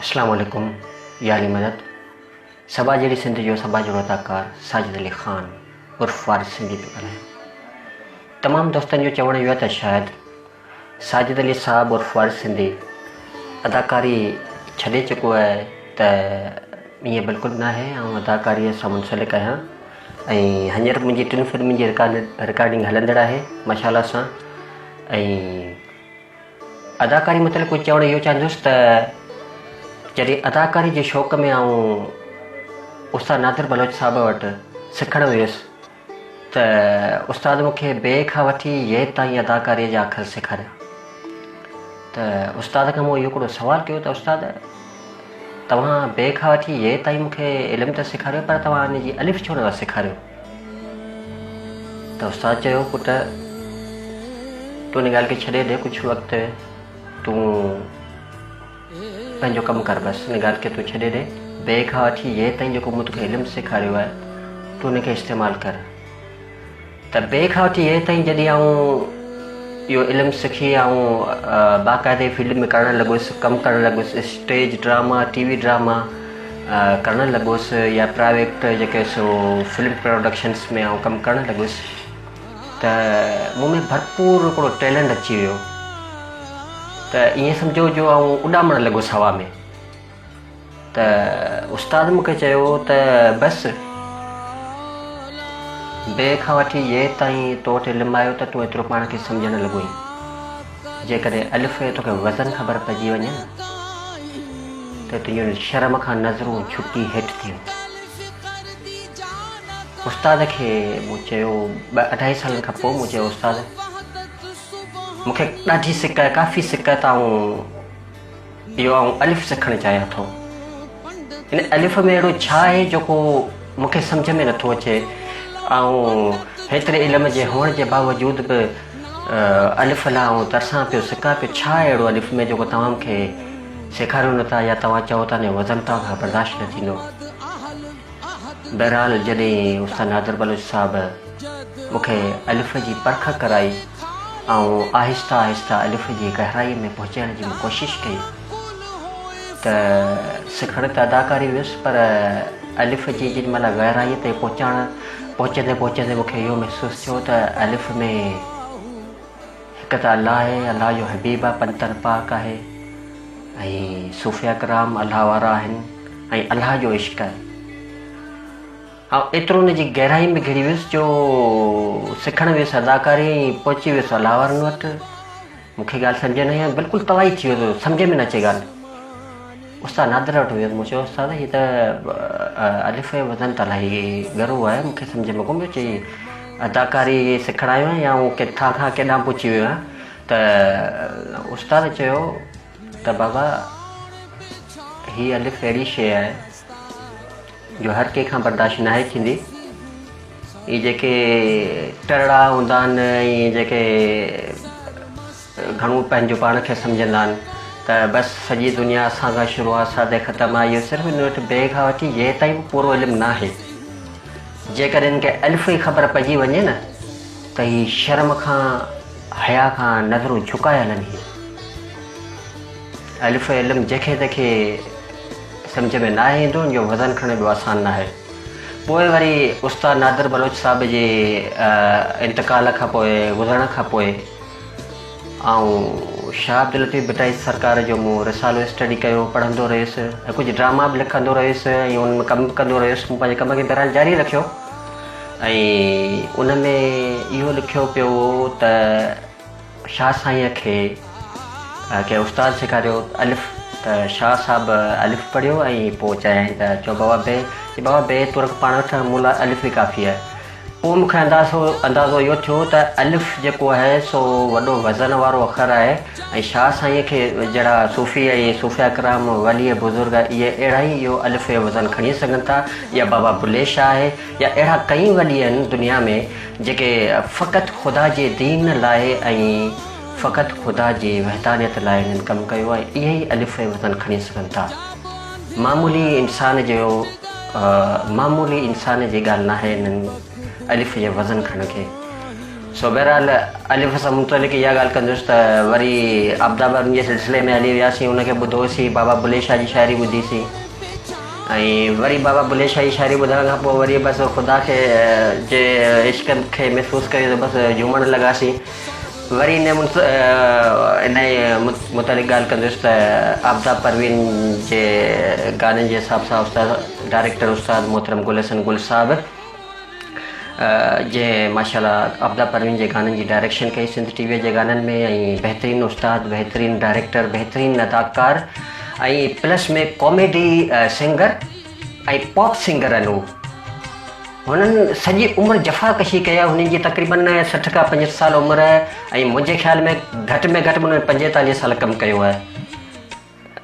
अस्सलाम वालेकुम यानी मदद सबा जहिड़ी सिंध जो सबा जो अदाकार साजिद अली ख़ान उर्फ़ वारिस सिंधी पियो ॻाल्हायां। तमामु दोस्तनि जो चवणु इहो आहे त शायदि साजिद अली साहब उर्फ़ वारिस सिंधी अदाकारी छॾे चुको आहे, त ईअं बिल्कुलु न आहे। ऐं अदाकारीअ सां मुंसलिक आहियां ऐं हींअर मुंहिंजी 3 फिल्मुनि जी रिकॉर्डिंग हलंदड़ आहे माशाअल्लाह सां। ऐं अदाकारी मतिलबु कुझु चवणु इहो चाहींदुसि त जॾहिं अदाकारी जे शौक़ में आऊं उस्ताद नादिर बलोच साहब वटि सिखणु वियुसि त उस्ताद मूंखे ॿिए खां वठी ये ताईं अदाकारीअ जा अखर सेखारिया। त उस्ताद खां मूं इहो हिकिड़ो सुवालु कयो त उस्ताद तव्हां ॿिए खां वठी ये ताईं मूंखे इल्मु त सेखारियो, पर तव्हां हिन जी अलिफ़ छो न सेखारियो? त उस्ताद चयो, पुट तूं हिन ॻाल्हि खे छॾे ॾे, कुझु वक़्तु तूं पंहिंजो कमु कर, बसि हिन ॻाल्हि खे तूं छॾे ॾे। ॿिए खां वठी ये ताईं जेको मूं तोखे इल्मु सेखारियो आहे तूं हुनखे इस्तेमालु कर। त ॿिए खां वठी ये ताईं जॾहिं आऊं इहो इल्मु सिखी ऐं बाक़ाइदे फील्ड में करणु लॻुसि, कमु करणु लॻुसि, स्टेज ड्रामा, टीवी ड्रामा करणु लॻुसि, या प्राइवेट जेके सो फिल्म प्रोडक्शन्स में आऊं कमु करणु लॻुसि, त मूं में भरपूर हिकिड़ो टैलेंट अची वियो। त ईअं सम्झो जो आऊं उॾामणु लॻुसि हवा में। त उस्ताद मूंखे चयो त बसि ॿिए खां वठी ये ताईं तो वटि इल्मु आयो त तूं एतिरो पाण खे सम्झणु लॻो ई। जेकॾहिं अलिफ़ जो तोखे वज़न ख़बर पइजी वञे न त तुंहिंजो शर्म खां नज़रूं झुकी हेठि थी वञे। उस्ताद खे मूं चयो 2-2.5 सालनि खां पोइ मूं चयो, उस्ताद मूंखे ॾाढी काफ़ी सिकत ऐं इहो आऊं अलिफ़ सिखणु चाहियां थो। हिन अलिफ़ में अहिड़ो छा आहे जेको मूंखे सम्झ में नथो अचे, ऐं हेतिरे इल्म जे हुअण जे बावजूदु बि अलिफ़ लाइ आऊं तरसां पियो, सिका पियो। छा आहे अहिड़ो अलिफ़ में जेको तव्हां मूंखे सेखारियो नथा, या तव्हां चओ था न वज़न तव्हां खां बर्दाश्त न थींदो? बहरहाल जॾहिं उस्ताद नादिर बलोच साहब मूंखे अलिफ़ जी परख कराई ऐं आहिस्ता आहिस्ता अलिफ़ जी गहराई में पहुचण जी कोशिशि कई, त सिखण त अदाकारी वियुसि, पर अलिफ़ जी जेॾी महिल गहराईअ ते पहुचंदे मूंखे इहो महसूसु थियो त अलिफ़ में हिकु त अलाह आहे, अलाह जो हबीब आहे, पंतन पाक आहे, ऐं सूफ़िया कराम अलाह वारा आहिनि, ऐं अलाह जो इश्क़ आहे। ऐं एतिरो हुन जी गहराई में घिरी वियुसि जो सिखणु वियुसि, अदाकारी पहुची वियुसि अलाह वारनि वटि। मूंखे ॻाल्हि सम्झ न आई, बिल्कुलु तवाई थी वियो, सम्झ में न अचे ॻाल्हि। उस्ताद नादिर वटि वियुसि, मूं चयो, उस्ताद हीअ त अलिफ़ जो वज़न त इलाही ॻरो आहे, मूंखे सम्झ में कोन पियो अचे अदाकारी सिखणु आयो आहियां या किथां खां केॾां पहुची वियो आहे। त उस्ताद चयो त बाबा हीअ अलिफ़ अहिड़ी शइ आहे जो हर कंहिंखां बर्दाश्त न आहे थींदी। इहे जेके टरड़ा हूंदा आहिनि ऐं जेके घणो पंहिंजो पाण खे सम्झंदा आहिनि त बसि सॼी दुनिया असां खां शुरू आहे, असां ख़तमु आहे, इहो सिर्फ़ु हिन वटि ॿिए खां वठी ये ताईं पूरो इल्मु न आहे। जेकॾहिं हिनखे अलिफ़ जी ख़बर पइजी वञे न त हीअ शर्म खां हया खां नज़रूं झुकाए हलंदी। अलिफ़ जो इल्मु जंहिंखे तंहिंखे सम्झ में न ईंदो, जो वज़न खणण बि आसान न आहे। पोइ वरी उस्ताद नादिर बलोच साहब जे इंतकाल खां पोइ, गुज़रण खां पोइ, ऐं शाह अब्दुल लतीफ़ भट्टाई सरकार जो मूं रिसालो स्टडी कयो, पढ़ंदो रहियुसि, ऐं कुझु ड्रामा बि लिखंदो रहियुसि, ऐं उन में कमु कंदो रहियुसि। मूं पंहिंजे कम खे बहरहाल जारी रखियो, ऐं उन में इहो लिखियो पियो त शाह साईंअ खे कंहिं उस्ताद सेखारियो अलिफ़, त शाह साहिबु अलिफ़ पढ़ियो ऐं पोइ चयाईं त चयो बाबा बे तुर पाण वटि मूं लाइ अलिफ़ ई काफ़ी आहे। पोइ मूंखे अंदाज़ो इहो थियो त अलिफ़ जेको आहे सो वॾो वज़न वारो अख़र आहे, ऐं शाह साईंअ खे जहिड़ा सूफ़ी ऐं सूफ़िया कराम वली बुज़ुर्ग इहे अहिड़ा ई इहो अलिफ़ जो वज़न खणी सघनि था, या बाबा बुले शाह आहे, या अहिड़ा कई वली आहिनि दुनिया में जेके फ़क़ति ख़ुदा जे दीन लाइ ऐं फ़क़ति ख़ुदा जी वहदानियत लाइ हिननि कमु कयो आहे। इहे ई अलिफ़ जो वज़न खणी सघनि था। मामूली इंसान जी ॻाल्हि न आहे हिननि अलिफ़ जे वज़न खणण खे। सो बहरहाल अलिफ सां मुतलिक़ इहा ॻाल्हि कंदुसि त वरी आबदा बरनि जे सिलसिले में हली वियासीं, उनखे ॿुधोसीं, बाबा बुले शाह जी शाइरी ॿुधीसीं ऐं वरी बाबा बुले शाह जी शाइरी ॿुधण खां पोइ वरी बसि ख़ुदा खे जे इश्क खे महसूसु करे त बसि झूमणु लॻासीं। वरी इन मुतलिक़ ॻाल्हि कंदुसि त आबदा परवीन जे गाननि जे हिसाब सां उस्ताद डायरेक्टर उस्ताद मोहतरम गुल हसन गुल साहिबु जे माशाल्लाह आबदा परवीन जे गाननि जी डायरेक्शन कई सिंध टीवीअ जे गाननि में, ऐं बहितरीनु उस्ताद, बहितरीनु डायरेक्टर, बहितरीनु अदाकार ऐं प्लस में कॉमेडी सिंगर ऐं पॉप सिंगर आहिनि। हुननि सॼी उमिरि जफ़ाकशी कई आहे। हुननि जी तक़रीबन 60 खां 65 साल उमिरि आहे ऐं मुंहिंजे ख़्याल में घटि उन्हनि 45 साल कमु कयो आहे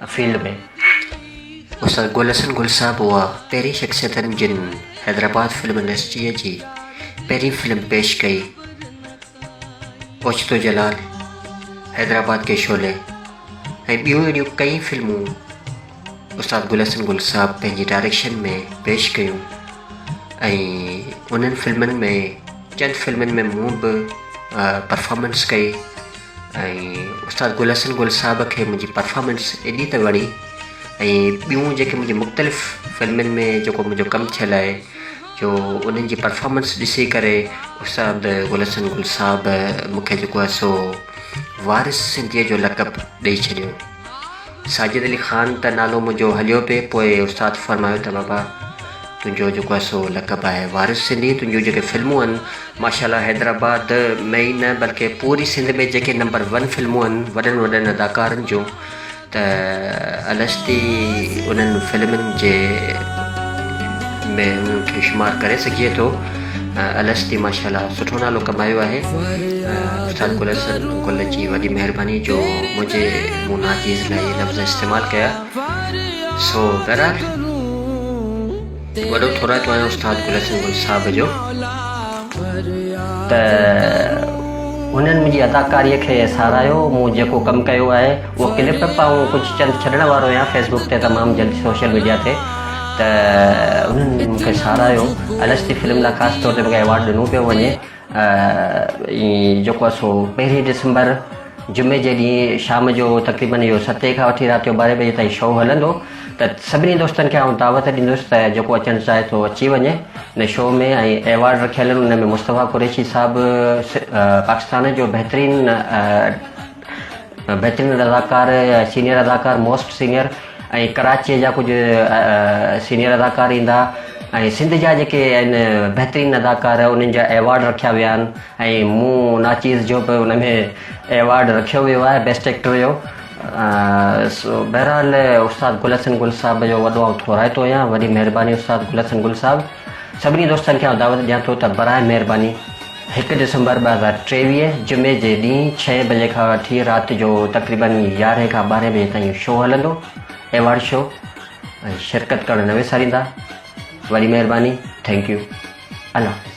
फील्ड में। उस्ताद गुल हसन गुल साहिबु उहा पहिरीं शख़्सियतनि जिन हैदराबाद फिल्म इंडस्ट्रीअ जी पहिरीं फिल्म पेश कई, ओचितो जलाल, हैदराबाद के शोले ऐं ॿियूं अहिड़ियूं कई फिल्मूं उस्ताद गुल हसन गुल साहिबु पंहिंजी डायरेक्शन में पेश कयूं ऐं उन्हनि फिल्मनि में चंद फिल्मनि में मूं बि परफॉर्मेंस कई ऐं उस्ताद गुल हसन गुल साहिब खे मुंहिंजी परफॉर्मेंस एॾी त वणी ऐं ॿियूं जेके मुंहिंजी मुख़्तलिफ़ फिल्मनि में जेको मुंहिंजो कमु थियल आहे, जो उन्हनि जी परफॉर्मेंस ॾिसी करे उस्ताद गुल हसन गुल साहिबु मूंखे जेको आहे सो वारिस सिंधीअ जो लक़ब ॾेई छॾियो। साजिद अली ख़ान त नालो मुंहिंजो हलियो पिए, पोइ उस्ताद फरमायो त बाबा तुंहिंजो जेको आहे सो लक़ब आहे वारिस सिंधी। तुंहिंजूं जेके फिल्मूं आहिनि माशाल्लाह हैदराबाद में ई न बल्कि पूरी सिंध में जेके नंबर 1 फिल्मूं आहिनि वॾनि अदाकारनि जूं, त अलस्ती उन्हनि फिल्मनि जे में उन्हनि खे शुमार करे सघिजे थो। अलस्ती माशाल्लाह सुठो नालो कमायो आहे। उस्ताद गुल हसन गुल जी वॾी महिरबानी जो मुंहिंजे मुंहुं नाचीज़ लाइ इहे लफ़्ज़ इस्तेमालु कया। सो बहरहाल वॾो थोराइतो आहियां उस्ताद गुल हसन गुल साहिब जो त उन्हनि मुंहिंजी अदाकारीअ खे सारायो। मूं जेको कमु कयो आहे उहो क्लिप ऐं कुझु चंद छॾण वारो आहियां फेसबुक ते, तमामु जल्दी सोशल मीडिया ते, त उन्हनि मूंखे सारायो। अलस्ती फिल्म लाइ ख़ासि तौर ते मूंखे अवॉर्ड ॾिनो पियो वञे। जेको आहे सो 1 डिसंबर जुमे जे ॾींहुं शाम जो तक़रीबन इहो 7 खां वठी राति जो 12 बजे ताईं शो हलंदो, त सभिनी दोस्तनि खे आउं दावत ॾींदुसि त जेको अचणु चाहे थो अची वञे हिन शो में। ऐं अवॉर्ड रखियल आहिनि, हुन में मुस्तफ़ा कुरैशी साहिबु पाकिस्तान जो बहितरीनु अदाकार, सीनियर अदाकार, मोस्ट सीनियर, ऐं कराचीअ जा कुझु सीनियर अदाकार ईंदा ऐं सिंध जा जेके आहिनि बहितरीनु अदाकार उन्हनि जा अवॉर्ड रखिया विया आहिनि ऐं मूं नाचीज़ जो बि उन में अवॉर्ड रखियो वियो आहे बेस्ट एक्टर जो। सो बहरहाल उस्ताद गुल हसन गुल साहिब जो वॾो ऐं थोराइतो आहियां। वॾी महिरबानी उस्ताद गुल हसन गुल साहिबु। सभिनी दोस्तनि खे आउं दावत ॾियां थो त बराए महिरबानी 1 डिसंबर 2023 जुमे जे ॾींहुं 6 बजे खां वठी राति जो तक़रीबन 11 खां 12 बजे ताईं शो हलंदो, अवॉर्ड शो, ऐं शिरकत करणु न विसारींदा। वॾी महिरबानी, थैंक यू, अल्लाह।